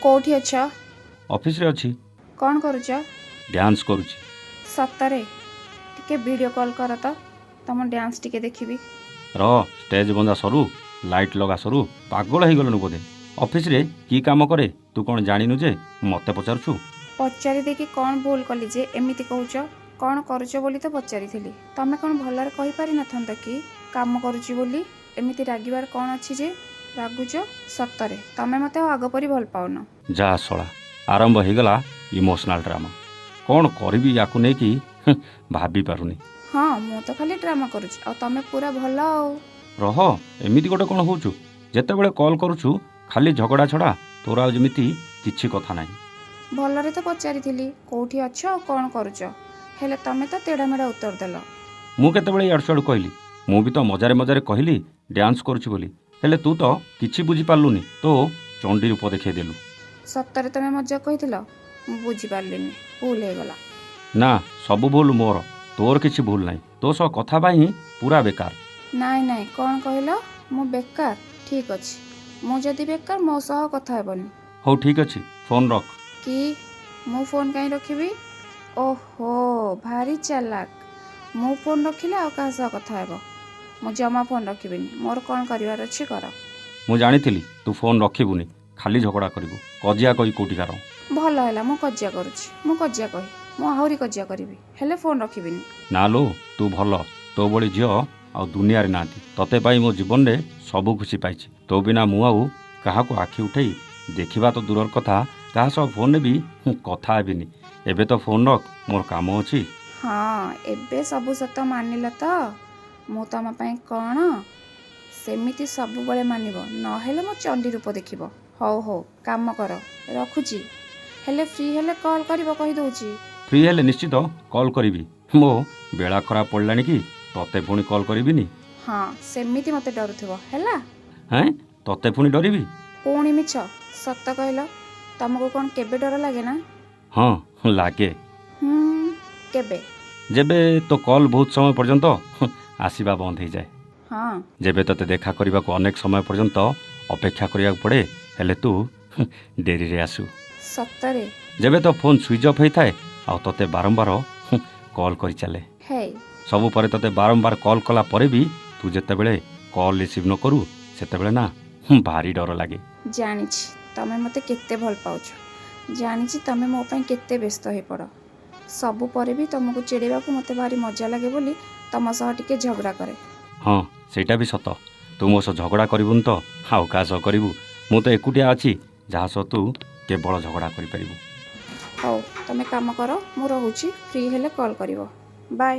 କୋଉଠି ଅଛ? ଅଫିସରେ ଅଛି। କ'ଣ କରୁଛ? ଡ୍ୟାନ୍ସ କରୁଛି। ସତରେ? ଟିକେ ଭିଡ଼ିଓ କଲ୍ କର ତ, ତମ ଡ୍ୟାନ୍ସ ଟିକେ ଦେଖିବି। ରହ ଷ୍ଟେଜ୍ ବନ୍ଦା ସରୁ, ଲାଇଟ୍ ଲଗା ସରୁ। ପାଗଳ ହେଇଗଲୁଣୁ ବୋଧେ। ଅଫିସରେ କି କାମ କରେ ତୁ କ'ଣ ଜାଣିନୁ ଯେ ମୋତେ ପଚାରୁଛୁ? ପଚାରି ଦେଇକି କ'ଣ ଭୁଲ କଲି ଯେ ଏମିତି କହୁଛ? କ'ଣ କରୁଛ ବୋଲି ତ ପଚାରିଥିଲି। ତମେ କ'ଣ ଭଲରେ କହିପାରିନଥାନ୍ତ କି କାମ କରୁଛି ବୋଲି? ଏମିତି ରାଗିବାର କ'ଣ ଅଛି ଯେ ରାଗୁଛ? ସତରେ ତମେ ମୋତେ ଆଉ ଆଗ ପରି ଭଲ ପାଉନ। ଯାହା ଶଳା, ଆରମ୍ଭ ହେଇଗଲା ଇମୋସନାଲ୍ ଡ୍ରାମା। କ'ଣ କରିବି ୟାକୁ ନେଇକି ଭାବି ପାରୁନି। ହଁ, ମୁଁ ତ ଖାଲି ଡ୍ରାମା କରୁଛି ଆଉ ତମେ ପୁରା ଭଲ। ଆଉ ରହ, ଏମିତି ଗୋଟେ କ'ଣ ହଉଛୁ? ଯେତେବେଳେ କଲ୍ କରୁଛୁ ଖାଲି ଝଗଡ଼ା ଛଡ଼ା ତୋର ଆଉ ଯେମିତି କିଛି କଥା ନାହିଁ। ଭଲରେ ତ ପଚାରିଥିଲି କୋଉଠି ଅଛ ଆଉ କ'ଣ କରୁଛ, ହେଲେ ତମେ ତ ତେଢ଼ାମେଢ଼ା ଉତ୍ତର ଦେଲ। ମୁଁ କେତେବେଳେ ଇଆଡ଼ୁ ସିଆଡ଼ୁ କହିଲି? ମୁଁ ବି ତ ମଜାରେ ମଜାରେ କହିଲି ଡ୍ୟାନ୍ସ କରୁଛି ବୋଲି। ହେଲେ ତୁ ତ କିଛି ବୁଝିପାରିଲୁନି, ତୋ ଚଣ୍ଡୀ ରୂପ ଦେଖେଇଦେଲୁ। ସତରେ ତମେ ମଜା କହିଥିଲ? ମୁଁ ବୁଝିପାରିଲିନି, ଭୁଲ ହେଇଗଲା। ନା, ସବୁ ଭୁଲ ମୋର, ତୋର କିଛି ଭୁଲ ନାହିଁ। ତୋ ସହ କଥା ପାଇଁ ହିଁ ପୁରା ବେକାର। ନାଇଁ, କ'ଣ କହିଲ? ମୁଁ ବେକାର? ଠିକ୍ ଅଛି, ମୁଁ ଯଦି ବେକାର ମୋ ସହ କଥା ହେବନି। ହଉ ଠିକ୍ ଅଛି, ଫୋନ୍ ରଖ। କି? ମୁଁ ଫୋନ୍ କାହିଁ ରଖିବି? ଓହୋ, ଭାରି ଚାଲାକ। ମୁଁ ଫୋନ୍ ରଖିଲେ ଆଉ କାହା ସହ କଥା ହେବ? ମୁଁ ଜମା ଫୋନ୍ ରଖିବିନି। ମୋର କ'ଣ କରିବାର ଅଛି କର। ମୁଁ ଜାଣିଥିଲି ତୁ ଫୋନ୍ ରଖିବୁନି, ଖାଲି ଝଗଡ଼ା କରିବୁ, କଜିଆ କହି କୋଉଠିକାର। ଭଲ ହେଲା, ମୁଁ କଜିଆ କରୁଛି। ମୁଁ କଜିଆ କହି ମୁଁ ଆହୁରି କଜିଆ କରିବି, ହେଲେ ଫୋନ୍ ରଖିବିନି। ନା ଲୋ, ତୁ ଭଲ। ତୋ ଭଳି ଝିଅ ଆଉ ଦୁନିଆରେ ନାହାନ୍ତି। ତତେ ପାଇ ମୋ ଜୀବନରେ ସବୁ ଖୁସି ପାଇଛି। ତୋ ବିନା ମୁଁ ଆଉ କାହାକୁ ଆଖି ଉଠେଇ ଦେଖିବା ତ ଦୂରର କଥା, କାହା ସହ ଫୋନ୍ରେ ବି କଥା ହେବିନି। ଏବେ ତ ଫୋନ୍ ରଖ, ମୋର କାମ ଅଛି। ହଁ, ଏବେ ସବୁ ସତ ମାନିଲ ତ? ମୁଁ ତମ ପାଇଁ କ'ଣ ସେମିତି ସବୁବେଳେ ମାନିବ? ନହେଲେ ମୋ ଚଣ୍ଡୀ ରୂପ ଦେଖିବ। ହଉ, କାମ କର, ରଖୁଛି। ହେଲେ ଫ୍ରି ହେଲେ କଲ୍ କରିବ, କହିଦେଉଛି। ଫ୍ରି ହେଲେ ନିଶ୍ଚିତ କଲ୍ କରିବି। ମୋ ବେଳା ଖରାପ ପଡ଼ିଲାଣି କି ତତେ ପୁଣି କଲ୍ କରିବିନି? ହଁ, ସେମିତି ମୋତେ ଡରୁଥିବ ହେଲା। ହେଁ, ତତେ ପୁଣି ଡରିବି? ପୁଣି ମିଛ? ସତ କହିଲ, ତମକୁ କ'ଣ କେବେ ଡର ଲାଗେ ନା? ହଁ, ଲାଗେ। କେବେ? ଯେବେ ତୋ କଲ୍ ବହୁତ ସମୟ ପର୍ଯ୍ୟନ୍ତ ଆସିବା ବନ୍ଦ ହେଇଯାଏ। ହଁ। ଯେବେ ତତେ ଦେଖା କରିବାକୁ ଅନେକ ସମୟ ପର୍ଯ୍ୟନ୍ତ ଅପେକ୍ଷା କରିବାକୁ ପଡ଼େ, ହେଲେ ତୁ ଡେରିରେ ଆସୁ। ସତରେ? ଯେବେ ତୋ ଫୋନ୍ ସୁଇଚ୍ ଅଫ୍ ହେଇଥାଏ ଆଉ ତତେ ବାରମ୍ବାର କଲ୍ କରି ଚାଲେ। ହେଇ, ସବୁ ପରେ ତତେ ବାରମ୍ବାର କଲ୍ କଲା ପରେ ବି ତୁ ଯେତେବେଳେ କଲ୍ ରିସିଭ୍ ନ କରୁ, ସେତେବେଳେ ନା ଭାରି ଡର ଲାଗେ। ଜାଣିଛି ତମେ ମୋତେ କେତେ ଭଲ ପାଉଛ। ଜାଣିଛି ତମେ ମୋ ପାଇଁ କେତେ ବ୍ୟସ୍ତ ହେଇପଡ଼। ସବୁ ପରେ ବି ତମକୁ ଚିଡ଼େଇବାକୁ ମୋତେ ଭାରି ମଜା ଲାଗେ ବୋଲି ତମ ସହ ଟିକେ ଝଗଡ଼ା କରେ। ହଁ, ସେଇଟା ବି ସତ। ତୁ ମୋ ସହ ଝଗଡ଼ା କରିବୁନି ତ ଆଉ କାହା ସହ କରିବୁ? ମୁଁ ତ ଏକୁଟିଆ ଅଛି ଯାହା ସହ ତୁ କେବଳ ଝଗଡ଼ା କରିପାରିବୁ। ହଉ, ତମେ କାମ କର, ମୁଁ ରହୁଛି। ଫ୍ରି ହେଲେ କଲ୍ କରିବ। ବାଏ।